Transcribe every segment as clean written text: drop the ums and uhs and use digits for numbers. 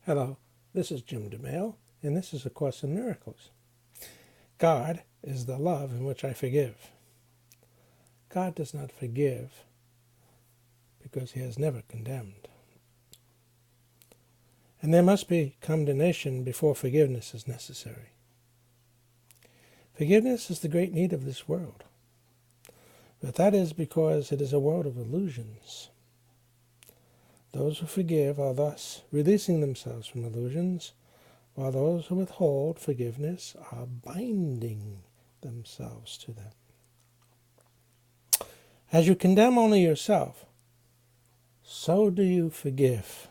Hello, this is Jim DeMail, and this is A Course in Miracles. God is the love in which I forgive. God does not forgive because he has never condemned. And there must be condemnation before forgiveness is necessary. Forgiveness is the great need of this world. But that is because it is a world of illusions. Those who forgive are thus releasing themselves from illusions, while those who withhold forgiveness are binding themselves to them. As you condemn only yourself, so do you forgive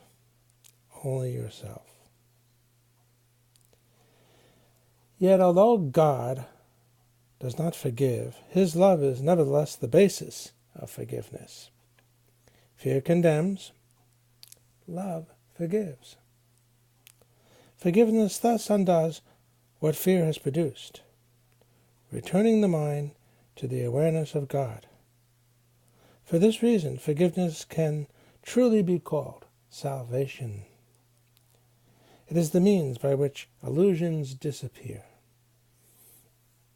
only yourself. Yet although God does not forgive, his love is nevertheless the basis of forgiveness. Fear condemns, love forgives. Forgiveness thus undoes what fear has produced, returning the mind to the awareness of God. For this reason, forgiveness can truly be called salvation. It is the means by which illusions disappear.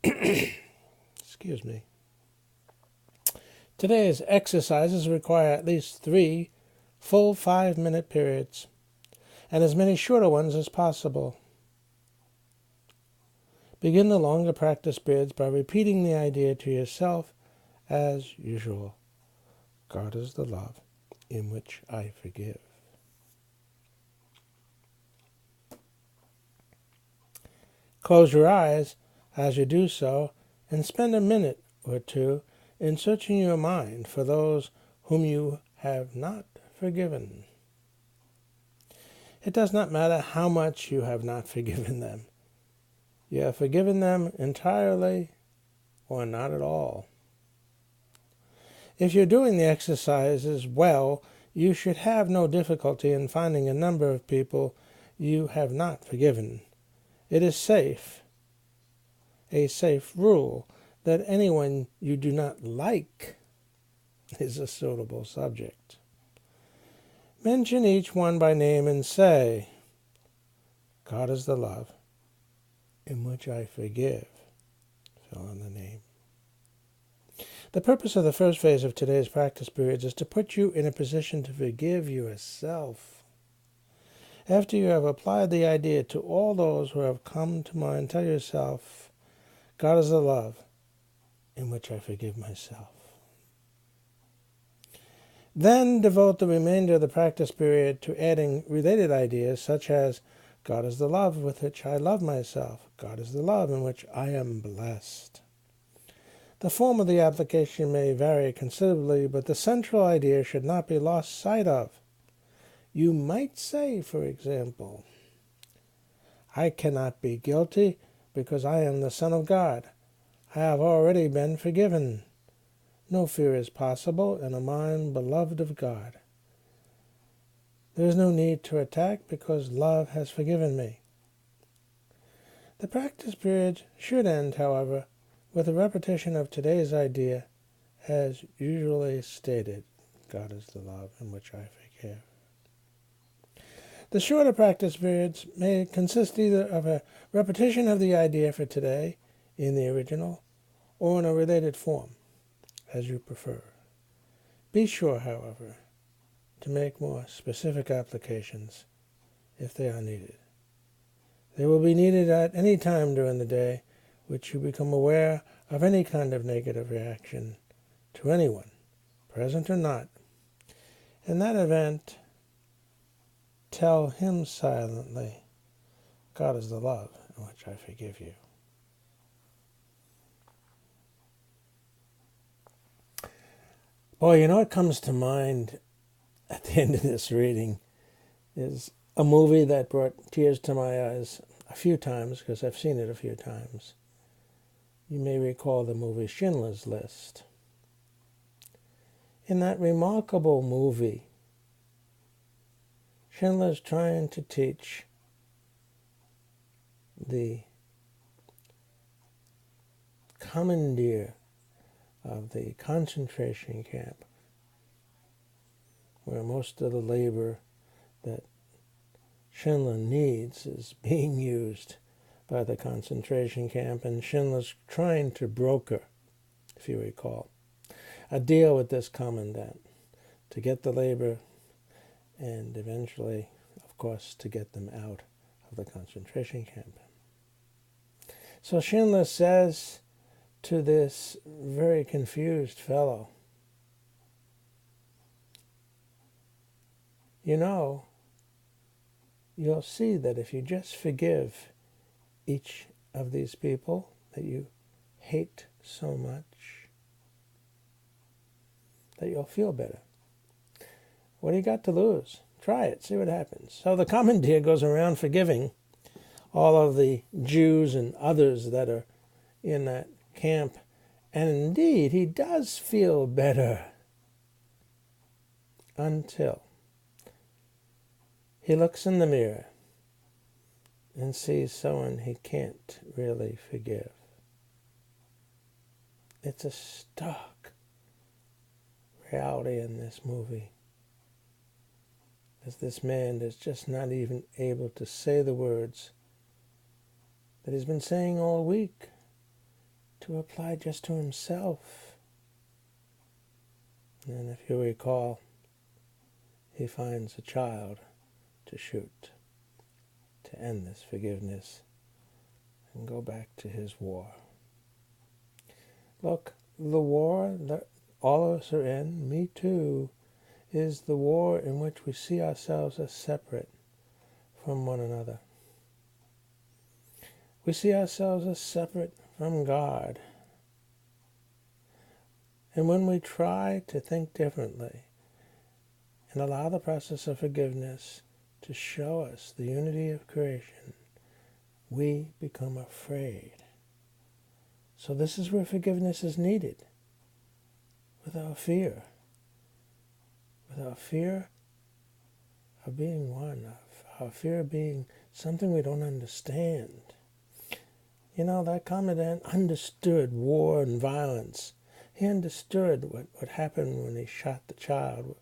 Excuse me. Today's exercises require at least 3 full 5-minute periods, and as many shorter ones as possible. Begin the longer practice periods by repeating the idea to yourself as usual. God is the love in which I forgive. Close your eyes as you do so and spend a minute or two in searching your mind for those whom you have not forgiven. It does not matter how much you have not forgiven them. You have forgiven them entirely or not at all. If you're doing the exercises well, you should have no difficulty in finding a number of people you have not forgiven. It is a safe rule, that anyone you do not like is a suitable subject. Mention each one by name and say, God is the love in which I forgive. Fill in the name. The purpose of the first phase of today's practice periods is to put you in a position to forgive yourself. After you have applied the idea to all those who have come to mind, tell yourself, God is the love in which I forgive myself. Then devote the remainder of the practice period to adding related ideas such as, God is the love with which I love myself. God is the love in which I am blessed. The form of the application may vary considerably, but the central idea should not be lost sight of. You might say, for example, I cannot be guilty because I am the Son of God. I have already been forgiven. No fear is possible in a mind beloved of God. There is no need to attack because love has forgiven me. The practice period should end, however, with a repetition of today's idea as usually stated. God is the love in which I forgive. The shorter practice periods may consist either of a repetition of the idea for today in the original or in a related form, as you prefer. Be sure, however, to make more specific applications if they are needed. They will be needed at any time during the day which you become aware of any kind of negative reaction to anyone, present or not. In that event, tell him silently, God is the love in which I forgive you. Boy, you know what comes to mind at the end of this reading is a movie that brought tears to my eyes a few times because I've seen it a few times. You may recall the movie Schindler's List. In that remarkable movie, Schindler's trying to teach the commandeer of the concentration camp, where most of the labor that Schindler needs is being used by the concentration camp, and Schindler's trying to broker, if you recall, a deal with this commandant to get the labor and eventually, of course, to get them out of the concentration camp. So Schindler says to this very confused fellow, you know, you'll see that if you just forgive each of these people that you hate so much, that you'll feel better. What do you got to lose? Try it, see what happens. So the commandeer goes around forgiving all of the Jews and others that are in that camp, and indeed he does feel better until he looks in the mirror and sees someone he can't really forgive. It's a stark reality in this movie, as this man is just not even able to say the words that he's been saying all week to apply just to himself. And if you recall, he finds a child to shoot to end this forgiveness and go back to his war. Look, the war that all of us are in, me too, is the war in which we see ourselves as separate from one another. We see ourselves as separate from God. And when we try to think differently and allow the process of forgiveness to show us the unity of creation, we become afraid. So this is where forgiveness is needed, without fear. Without fear of being one, of our fear of being something we don't understand. You know, that commandant understood war and violence. He understood what happened when he shot the child.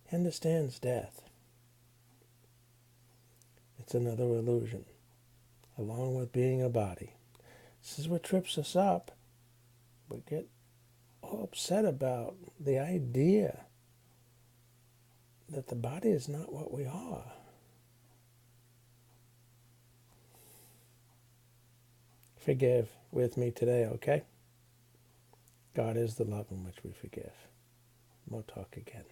He understands death. It's another illusion, along with being a body. This is what trips us up. We get all upset about the idea that the body is not what we are. Forgive with me today, okay? God is the love in which we forgive. We'll talk again.